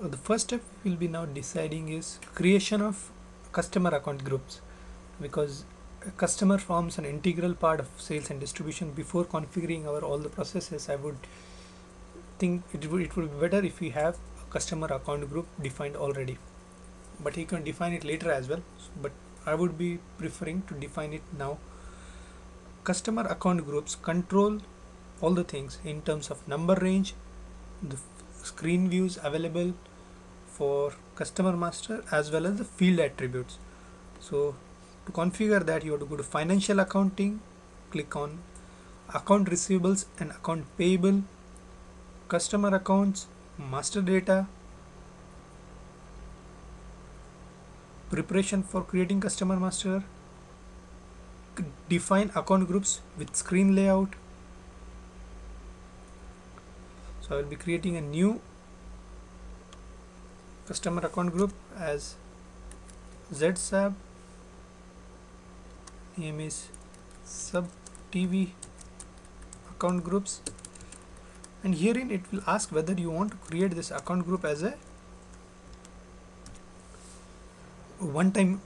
the first step we'll be now deciding is creation of customer account groups, because a customer forms an integral part of sales and distribution. Before configuring our all the processes, I would think it would be better if we have a customer account group defined already, but you can define it later as well. But I would be preferring to define it now. Customer account groups control all the things in terms of number range, the screen views available for customer master, as well as the field attributes. So to configure that, you have to go to financial accounting, click on account receivables and account payable, customer accounts, master data, preparation for creating customer master, define account groups with screen layout. So I will be creating a new customer account group as ZSAB, name is sub TV account groups, and herein it will ask whether you want to create this account group as a one-time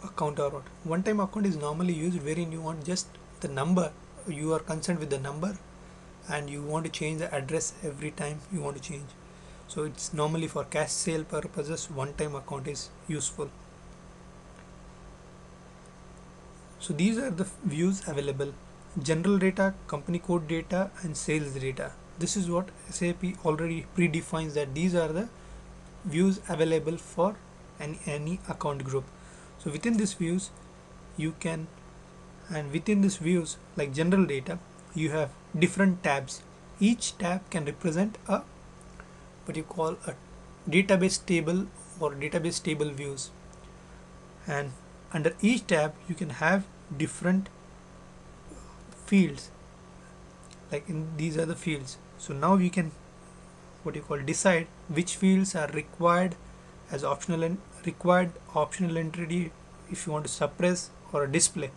account or not. One-time account is normally used wherein you want just the number, you are concerned with the number and you want to change the address every time you want to change. So it's normally for cash sale purposes, one-time account is useful. So these are the views available: general data, company code data, and sales data. This is what SAP already predefines, that these are the views available for any account group. So within these views you can, and within these views, like general data, you have different tabs. Each tab can represent a what you call a database table or database table views, and under each tab you can have different fields, like these are the fields. So now we can what you call decide which fields are required as optional and required optional entry if you want to suppress or display.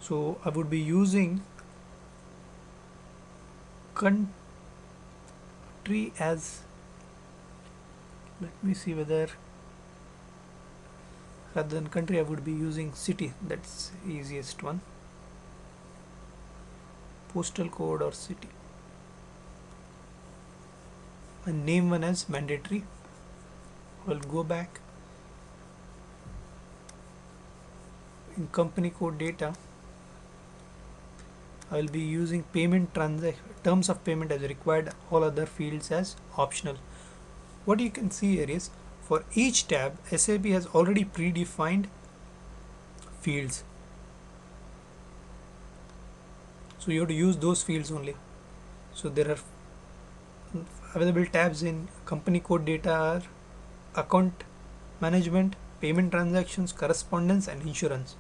So I would be using country as, let me see whether rather than country I would be using city, that's easiest one, postal code or city, and name one as mandatory. I'll go back in company code data. I will be using payment terms of payment as required, all other fields as optional. What you can see here is for each tab SAP has already predefined fields, so you have to use those fields only. So there are available tabs in company code data are account management, payment transactions, correspondence, and insurance.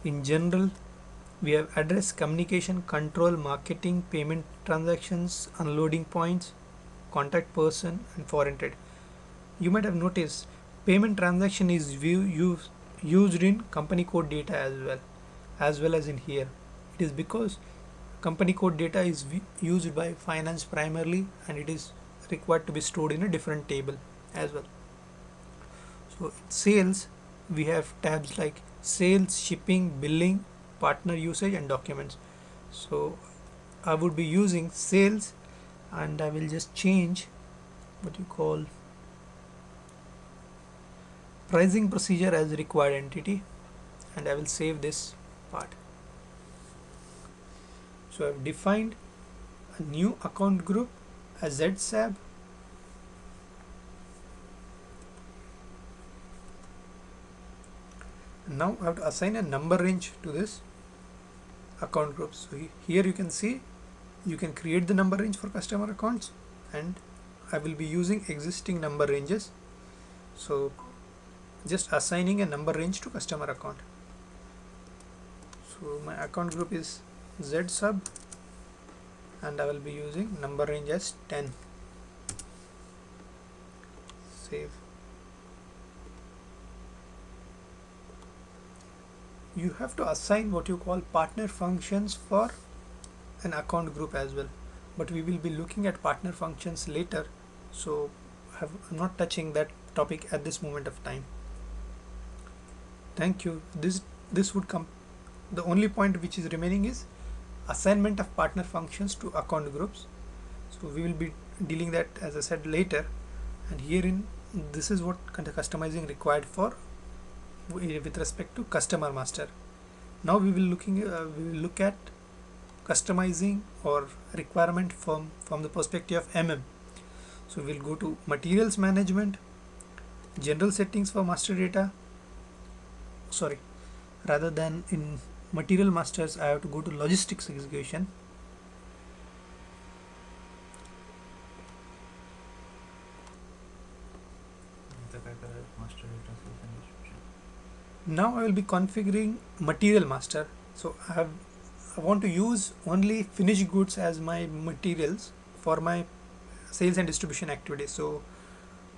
In general we have address, communication, control, marketing, payment transactions, unloading points, contact person, and foreign trade. You might have noticed payment transaction is used in company code data as well as in here. It is because company code data is used by finance primarily, and it is required to be stored in a different table as well. So in sales we have tabs like sales, shipping, billing, partner usage, and documents. So I would be using sales, and I will just change what you call pricing procedure as required entity, and I will save this part. So I've defined a new account group as ZSAB. Now I have to assign a number range to this account group. So here you can see you can create the number range for customer accounts, and I will be using existing number ranges. So just assigning a number range to customer account. So my account group is ZSUB, and I will be using number range as 10. Save. You have to assign what you call partner functions for an account group as well, but we will be looking at partner functions later so I'm not touching that topic at this moment of time. Thank you. This would come. The only point which is remaining is assignment of partner functions to account groups. So we will be dealing that, as I said, later. And herein, this is what kind of customizing required for with respect to customer master. Now we will look at customizing or requirement from the perspective of MM. So we'll go to materials management, general settings for master data. Sorry, rather than in material masters, I have to go to logistics execution. Now I will be configuring material master. So I want to use only finished goods as my materials for my sales and distribution activities. So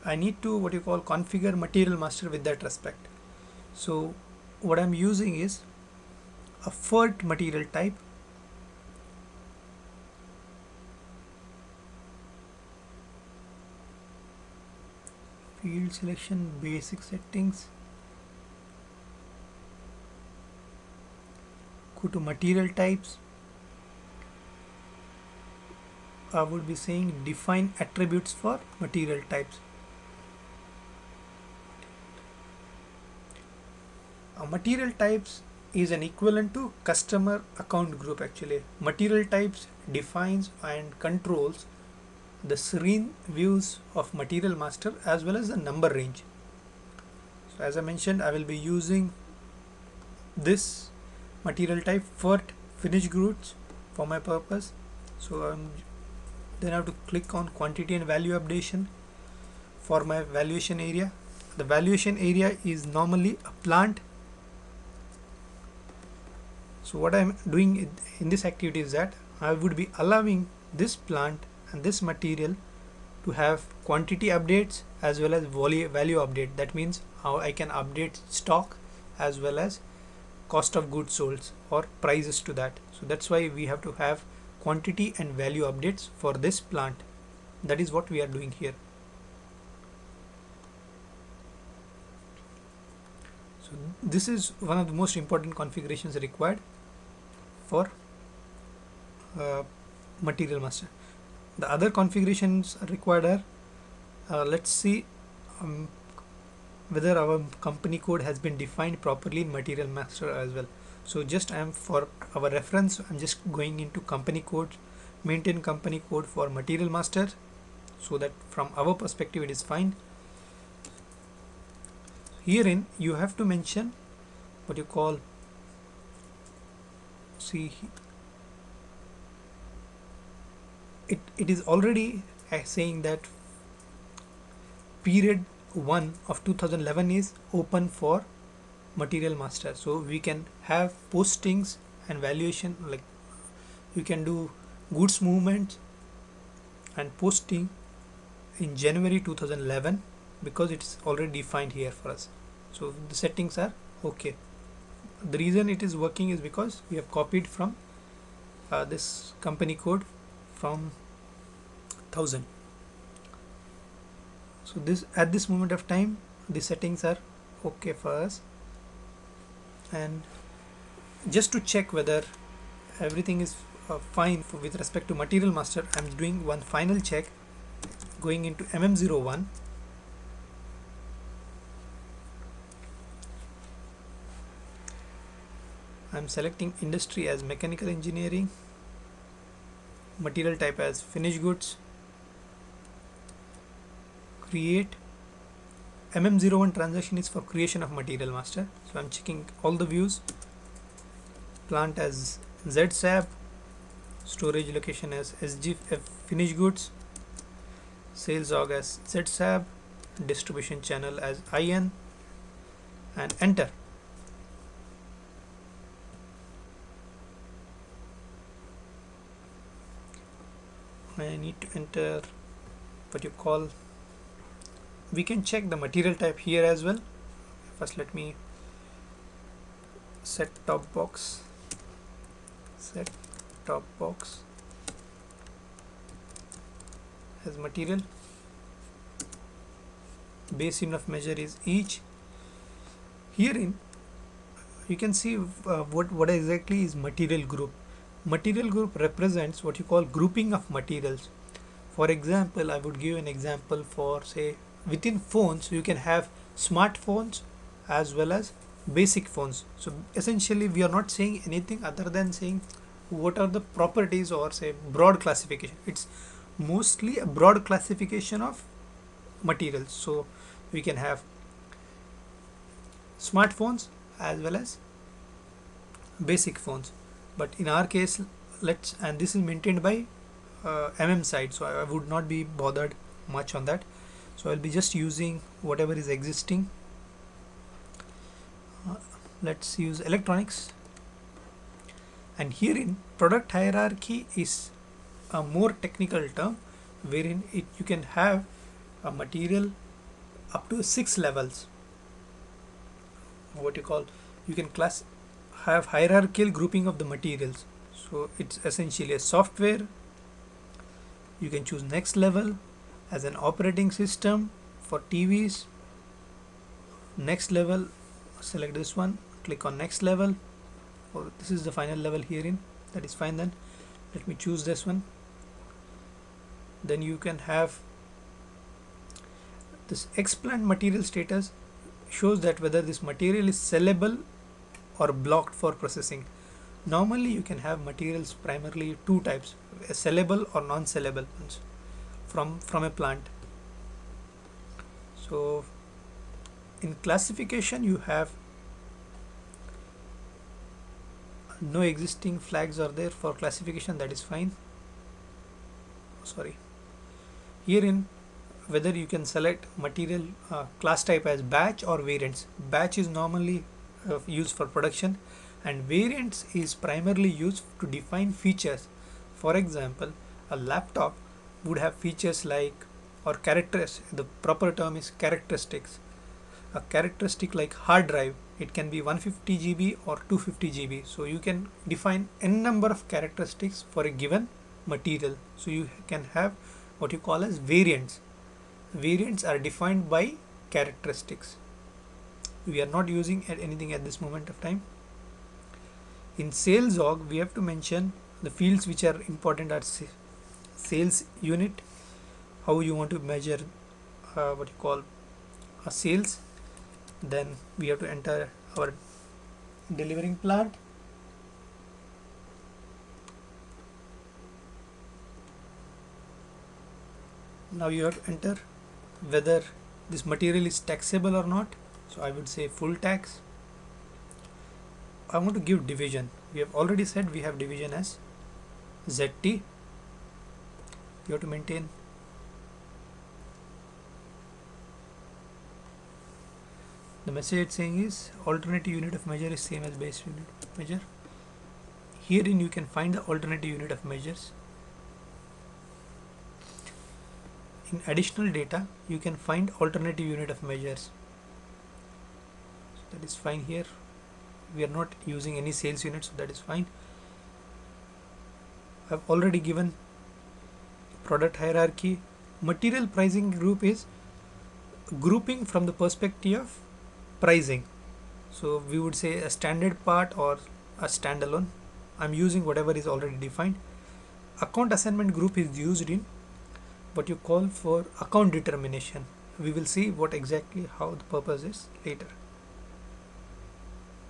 I need to what you call configure material master with that respect. So what I'm using is a FERT material type, field selection, basic settings, go to material types. I would be saying define attributes for material types. Material types is an equivalent to customer account group. Actually, material types defines and controls the serene views of material master as well as the number range. So as I mentioned, I will be using this material type for finished goods for my purpose. So then I have to click on quantity and value updation for my valuation area. The valuation area is normally a plant. So what I'm doing in this activity is that I would be allowing this plant and this material to have quantity updates as well as value update. That means how I can update stock as well as cost of goods sold or prices to that. So that's why we have to have quantity and value updates for this plant. That is what we are doing here. So this is one of the most important configurations required for material master. The other configurations required are let's see whether our company code has been defined properly in material master as well. So just for our reference, I'm just going into company code, maintain company code for material master, so that from our perspective it is fine. Herein you have to mention what you call, see, it is already saying that period 1 of 2011 is open for material master. So we can have postings and valuation, like you can do goods movement and posting in January 2011 because it's already defined here for us. So the settings are okay. The reason it is working is because we have copied from this company code from 1000. So this at this moment of time the settings are okay for us. And just to check whether everything is fine with respect to material master, I'm doing one final check, going into MM01. I'm selecting industry as mechanical engineering, material type as finished goods, create. MM01 transaction is for creation of material master. So I'm checking all the views, plant as ZSAB, storage location as SGF finished goods, sales org as ZSAB, distribution channel as IN, and enter. I need to enter what you call, we can check the material type here as well. First let me set top box as material. base unit of measure is each. Herein you can see what exactly is material group. Material group represents what you call grouping of materials. For example, I would give an example for, say, within phones you can have smartphones as well as basic phones. So essentially we are not saying anything other than saying what are the properties, or say broad classification. It's mostly a broad classification of materials. So we can have smartphones as well as basic phones, but in our case, let's, and this is maintained by side, so I would not be bothered much on that. So I'll be just using whatever is existing. Let's use electronics, and herein product hierarchy is a more technical term wherein you can have a material up to 6 levels. What you call, you can have hierarchical grouping of the materials. So it's essentially a software. You can choose next level as an operating system for TVs. Next level, select this one, click on next level. Oh, this is the final level herein. That is fine. Then let me choose this one. Then you can have this explained material status, shows that whether this material is sellable or blocked for processing. Normally you can have materials primarily two types, sellable or non-sellable ones from a plant. So in classification you have no existing flags are there for classification, that is fine. Sorry, herein whether you can select material class type as batch or variants. Batch is normally used for production, and variants is primarily used to define features. For example, a laptop would have features like, or characteristics, the proper term is characteristics. A characteristic like hard drive, it can be 150 GB or 250 GB. So you can define n number of characteristics for a given material. So you can have what you call as variants. Variants are defined by characteristics. We are not using anything at this moment of time. In sales org, we have to mention the fields which are important are sales unit, how you want to measure what you call a sales. Then we have to enter our delivering plant. Now you have to enter whether this material is taxable or not. So I would say full tax. I want to give division. We have already said we have division as ZT. You have to maintain. The message it's saying is alternative unit of measure is same as base unit of measure. Herein you can find the alternative unit of measures. In additional data, you can find alternative unit of measures. So that is fine here. We are not using any sales unit, so that is fine. I have already given product hierarchy. Material pricing group is grouping from the perspective of pricing. So we would say a standard part or a standalone. I'm using whatever is already defined. Account assignment group is used in what you call for account determination. We will see what exactly how the purpose is later.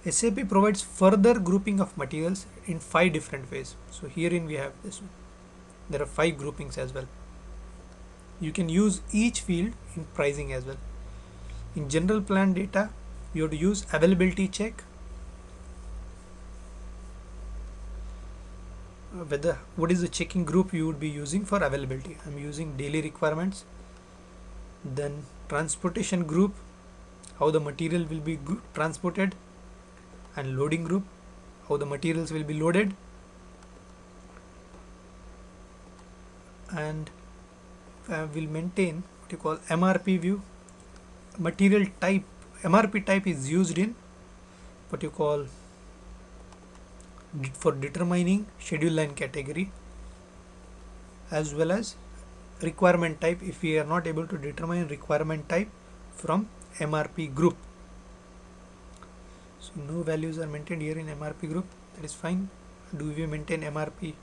SAP provides further grouping of materials in 5 different ways. So herein we have this one. There are 5 groupings as well. You can use each field in pricing as well. In general plant data, you have to use availability check. Whether what is the checking group you would be using for availability. I'm using daily requirements. Then transportation group, how the material will be transported, and loading group, how the materials will be loaded, and will maintain what you call MRP view. Material type, MRP type is used in what you call for determining schedule line category, as well as requirement type. If we are not able to determine requirement type, from MRP group. So no values are maintained here in MRP group, that is fine. Do we maintain MRP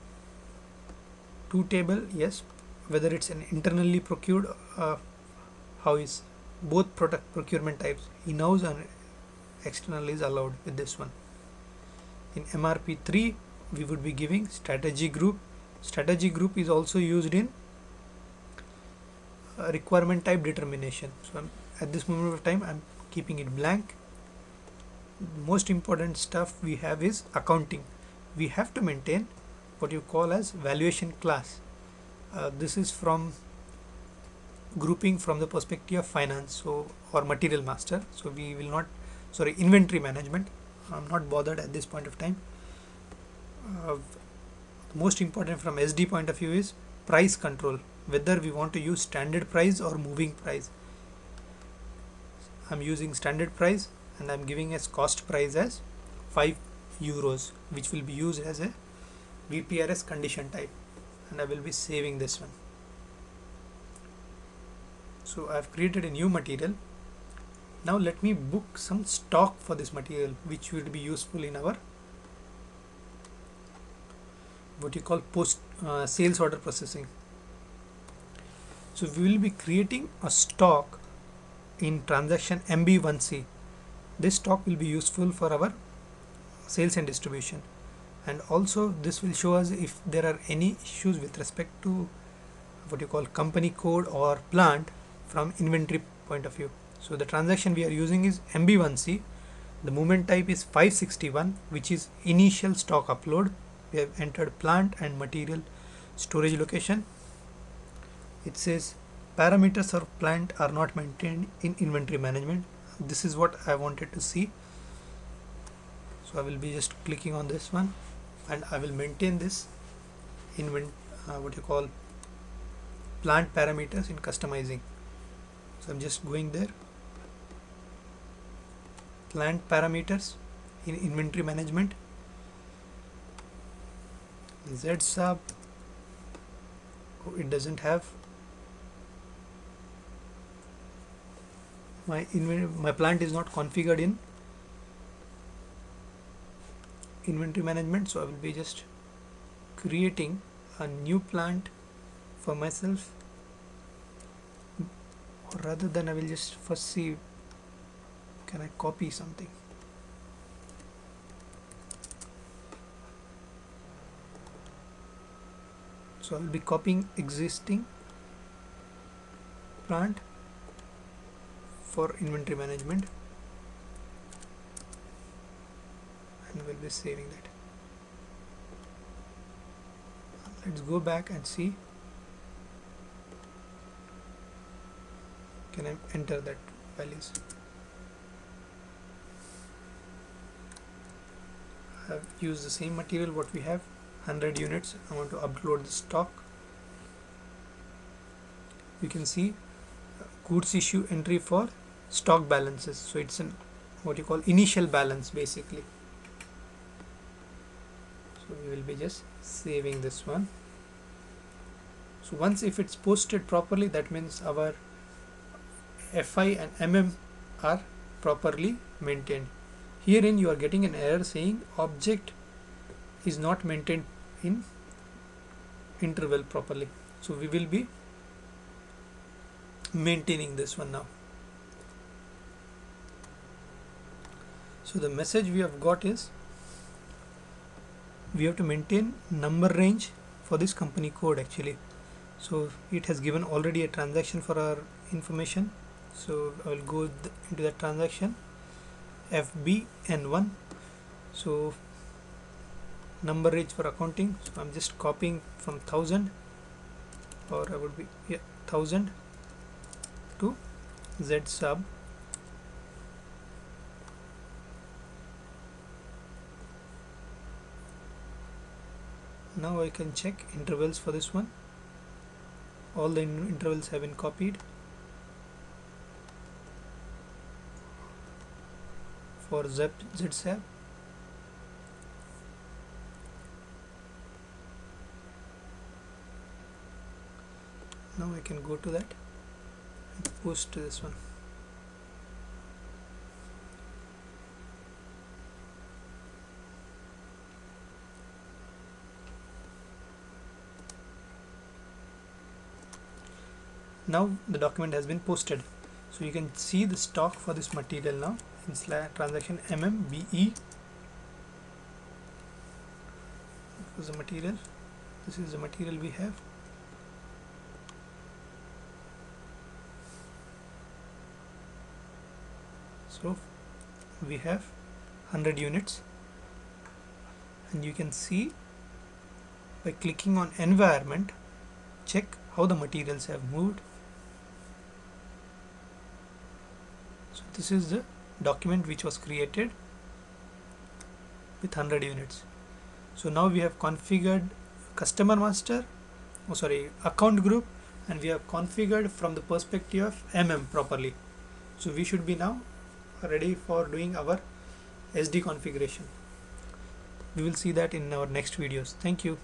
2 table? Yes. Whether it's an internally procured, how is both product procurement types, in-house and external is allowed with this one. In MRP 3 we would be giving strategy group. Strategy group is also used in requirement type determination. So at this moment of time I'm keeping it blank. Most important stuff we have is accounting. We have to maintain what you call as valuation class. This is from grouping from the perspective of finance, so or material master. So we will not, sorry, inventory management. I'm not bothered at this point of time. Most important from SD point of view is price control, whether we want to use standard price or moving price. I'm using standard price and I'm giving as cost price as 5 euros, which will be used as a VPRS condition type, and I will be saving this one. So I've created a new material. Now let me book some stock for this material, which will be useful in our what you call post sales order processing. So we will be creating a stock in transaction MB1C. This stock will be useful for our sales and distribution, and also this will show us if there are any issues with respect to what you call company code or plant from inventory point of view. So the transaction we are using is MB1C. The movement type is 561, which is initial stock upload. We have entered plant and material storage location. It says parameters of plant are not maintained in inventory management. This is what I wanted to see. So I will be just clicking on this one, and I will maintain this what you call plant parameters in customizing. So I'm just going there, plant parameters in inventory management, Z sub. Oh, it doesn't have my plant is not configured in inventory management, so I will be just creating a new plant for myself, or rather than I will just first see can I copy something. So I will be copying existing plant for inventory management, and we'll be saving that. Let's go back and see, can I enter that values. I have used the same material what we have, 100 units. I want to upload the stock. You can see goods issue entry for stock balances. So it's an what you call initial balance basically. So we will be just saving this one. So once if it's posted properly, that means our FI and MM are properly maintained. Herein you are getting an error saying object is not maintained in interval properly. So we will be maintaining this one now. So the message we have got is we have to maintain number range for this company code actually. So it has given already a transaction for our information. So I will go into the transaction FBN1. So number range for accounting. So I'm just copying from 1000, or I would be 1000 to Z sub. Now I can check intervals for this one. All the intervals have been copied. For ZSAB, now I can go to that and post to this one. Now the document has been posted, so you can see the stock for this material now in transaction MMBE. This is the material. This is the material we have. So we have 100 units, and you can see by clicking on environment, check how the materials have moved. So this is the document which was created with 100 units. So now we have configured customer master, account group, and we have configured from the perspective of MM properly. So we should be now ready for doing our SD configuration. We will see that in our next videos. Thank you.